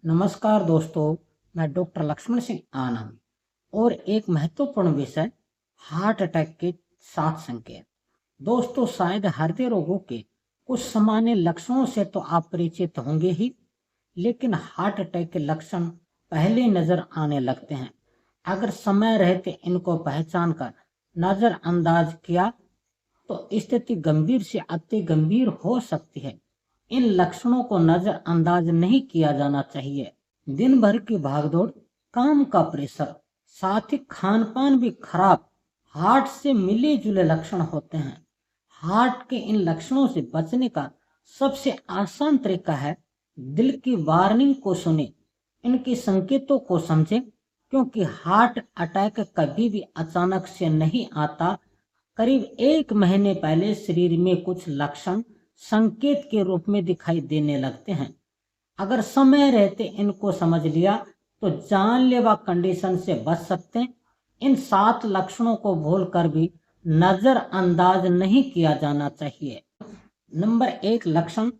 नमस्कार दोस्तों, मैं डॉक्टर लक्ष्मण सिंह आनंद और एक महत्वपूर्ण विषय हार्ट अटैक के 7 संकेत। दोस्तों, शायद हृदय रोगों के कुछ सामान्य लक्षणों से तो आप परिचित होंगे ही, लेकिन हार्ट अटैक के लक्षण पहले नजर आने लगते हैं। अगर समय रहते इनको पहचान कर नजरअंदाज किया तो स्थिति गंभीर से अति गंभीर हो सकती है। इन लक्षणों को नजरअंदाज नहीं किया जाना चाहिए। दिन भर की भागदौड़, काम का प्रेशर, साथ ही खान पान भी खराब हार्ट से मिले जुले लक्षण होते हैं। हार्ट के इन लक्षणों से बचने का सबसे आसान तरीका है दिल की वार्निंग को सुने, इनके संकेतों को समझे, क्योंकि हार्ट अटैक कभी भी अचानक से नहीं आता। करीब 1 महीने पहले शरीर में कुछ लक्षण संकेत के रूप में दिखाई देने लगते हैं। अगर समय रहते इनको समझ लिया तो जानलेवा कंडीशन से बच सकते हैं। इन 7 लक्षणों को भूलकर भी नजरअंदाज नहीं किया जाना चाहिए। नंबर 1 लक्षण,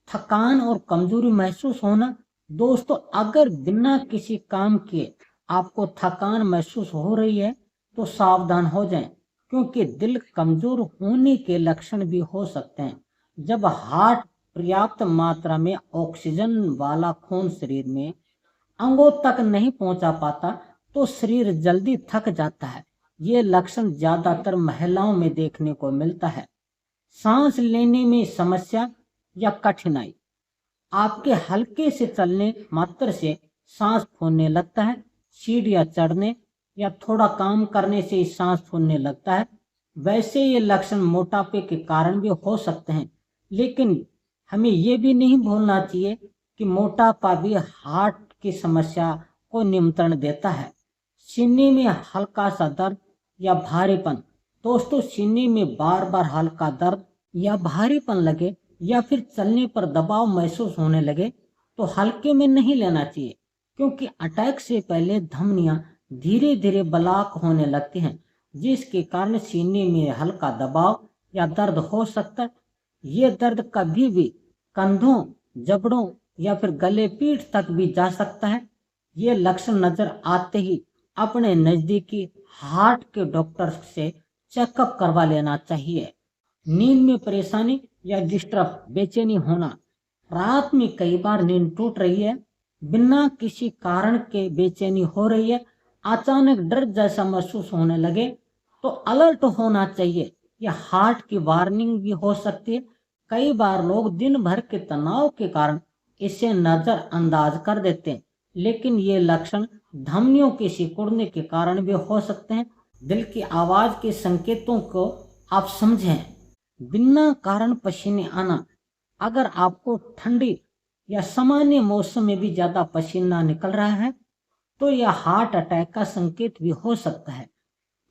थकान और कमजोरी महसूस होना। दोस्तों, अगर बिना किसी काम किए आपको थकान महसूस हो रही है तो सावधान हो जाएं, क्योंकि दिल कमजोर होने के लक्षण भी हो सकते हैं। जब हार्ट पर्याप्त मात्रा में ऑक्सीजन वाला खून शरीर में अंगों तक नहीं पहुंचा पाता तो शरीर जल्दी थक जाता है। ये लक्षण ज्यादातर महिलाओं में देखने को मिलता है। सांस लेने में समस्या या कठिनाई, आपके हल्के से चलने मात्र से सांस फूलने लगता है, सीढ़ियां चढ़ने या थोड़ा काम करने से ही सांस फूलने लगता है। वैसे ये लक्षण मोटापे के कारण भी हो सकते हैं, लेकिन हमें ये भी नहीं भूलना चाहिए कि मोटापा भी हार्ट की समस्या को नियंत्रण देता है। सीने में हल्का सा दर्द या भारीपन। दोस्तों, सीने में बार बार हल्का दर्द या भारीपन लगे या फिर चलने पर दबाव महसूस होने लगे तो हल्के में नहीं लेना चाहिए, क्योंकि अटैक से पहले धमनियां धीरे धीरे ब्लॉक होने लगती हैं, जिसके कारण सीने में हल्का दबाव या दर्द हो सकता है। ये दर्द कभी भी कंधों, जबड़ों या फिर गले पीठ तक भी जा सकता है। ये लक्षण नजर आते ही अपने नजदीकी हार्ट के डॉक्टर से चेकअप करवा लेना चाहिए। नींद में परेशानी या डिस्टर्ब, बेचैनी होना। रात में कई बार नींद टूट रही है, बिना किसी कारण के बेचैनी हो रही है, अचानक डर जैसा महसूस होने लगे तो अलर्ट होना चाहिए। यह हार्ट की वार्निंग भी हो सकती है। कई बार लोग दिन भर के तनाव के कारण इसे नजरअंदाज कर देते हैं, लेकिन ये लक्षण धमनियों के सिकुड़ने के कारण भी हो सकते हैं। दिल की आवाज के संकेतों को आप समझें। बिना कारण पसीने आना, अगर आपको ठंडी या सामान्य मौसम में भी ज्यादा पसीना निकल रहा है तो यह हार्ट अटैक का संकेत भी हो सकता है,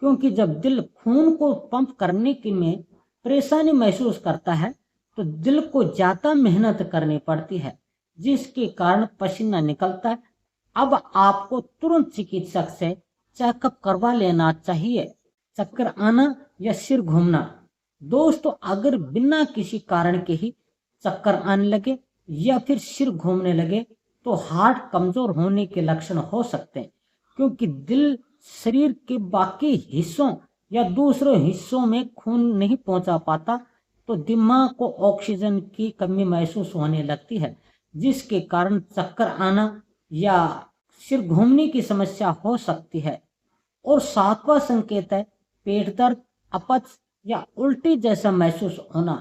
क्योंकि जब दिल खून को पंप करने के में परेशानी महसूस करता है तो दिल को ज्यादा मेहनत करनी पड़ती है, जिसके कारण पसीना निकलता है। अब आपको तुरंत चिकित्सक से चेकअप करवा लेना चाहिए। चक्कर आना या सिर घूमना। दोस्तों, अगर बिना किसी कारण के ही चक्कर आने लगे या फिर सिर घूमने लगे तो हार्ट कमजोर होने के लक्षण हो सकते हैं, क्योंकि दिल शरीर के बाकी हिस्सों या दूसरे हिस्सों में खून नहीं पहुंचा पाता तो दिमाग को ऑक्सीजन की कमी महसूस होने लगती है, जिसके कारण चक्कर आना या सिर घूमने की समस्या हो सकती है। और 7वां संकेत है पेट दर्द, अपच या उल्टी जैसा महसूस होना।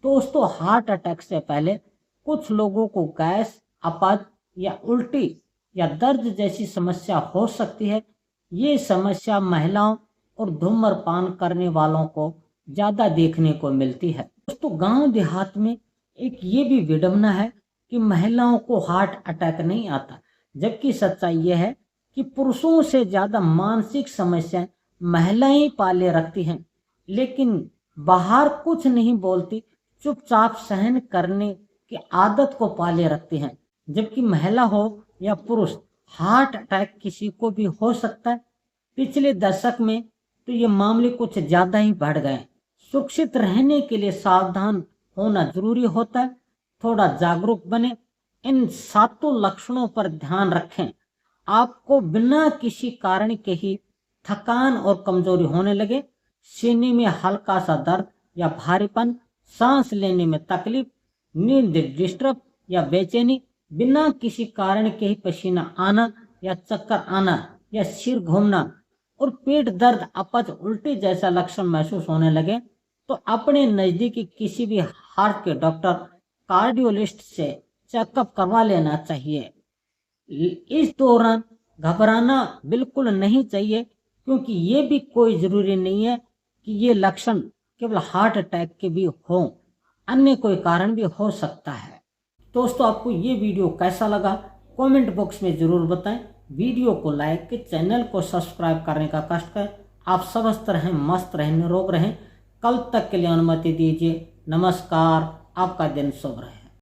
दोस्तों, हार्ट अटैक से पहले कुछ लोगों को गैस, अपच या उल्टी या दर्द जैसी समस्या हो सकती है। ये समस्या महिलाओं और धूम्रपान करने वालों को ज्यादा देखने को मिलती है। दोस्तों, गांव देहात में एक ये भी विडंबना है कि महिलाओं को हार्ट अटैक नहीं आता, जबकि सच्चाई यह है कि पुरुषों से ज्यादा मानसिक समस्याएं महिलाएं पाले रखती हैं, लेकिन बाहर कुछ नहीं बोलती, चुपचाप सहन करने की आदत को पाले रखती हैं। जबकि महिला हो या पुरुष, हार्ट अटैक किसी को भी हो सकता है। पिछले दशक में तो ये मामले कुछ ज्यादा ही बढ़ गए। सुरक्षित रहने के लिए सावधान होना जरूरी होता है। थोड़ा जागरूक बने, इन 7 लक्षणों पर ध्यान रखें। आपको बिना किसी कारण के ही थकान और कमजोरी होने लगे, सीने में हल्का सा दर्द या भारीपन, सांस लेने में तकलीफ, नींद डिस्टर्ब या बेचैनी, बिना किसी कारण के ही पसीना आना या चक्कर आना या सिर घूमना और पेट दर्द, अपच, उल्टी जैसा लक्षण महसूस होने लगे तो अपने नजदीकी किसी भी हार्ट के डॉक्टर, कार्डियोलिस्ट से चेकअप करवा लेना चाहिए। इस दौरान घबराना बिल्कुल नहीं चाहिए, क्योंकि ये भी कोई जरूरी नहीं है कि ये लक्षण केवल हार्ट अटैक के भी हों, अन्य कोई कारण भी हो सकता है। दोस्तों, आपको ये वीडियो कैसा लगा कमेंट बॉक्स में जरूर बताएं। वीडियो को लाइक, चैनल को सब्सक्राइब करने का कष्ट करें। आप स्वस्थ रहें, मस्त रहें, निरोग रहें। कल तक के लिए अनुमति दीजिए। नमस्कार, आपका दिन शुभ रहे।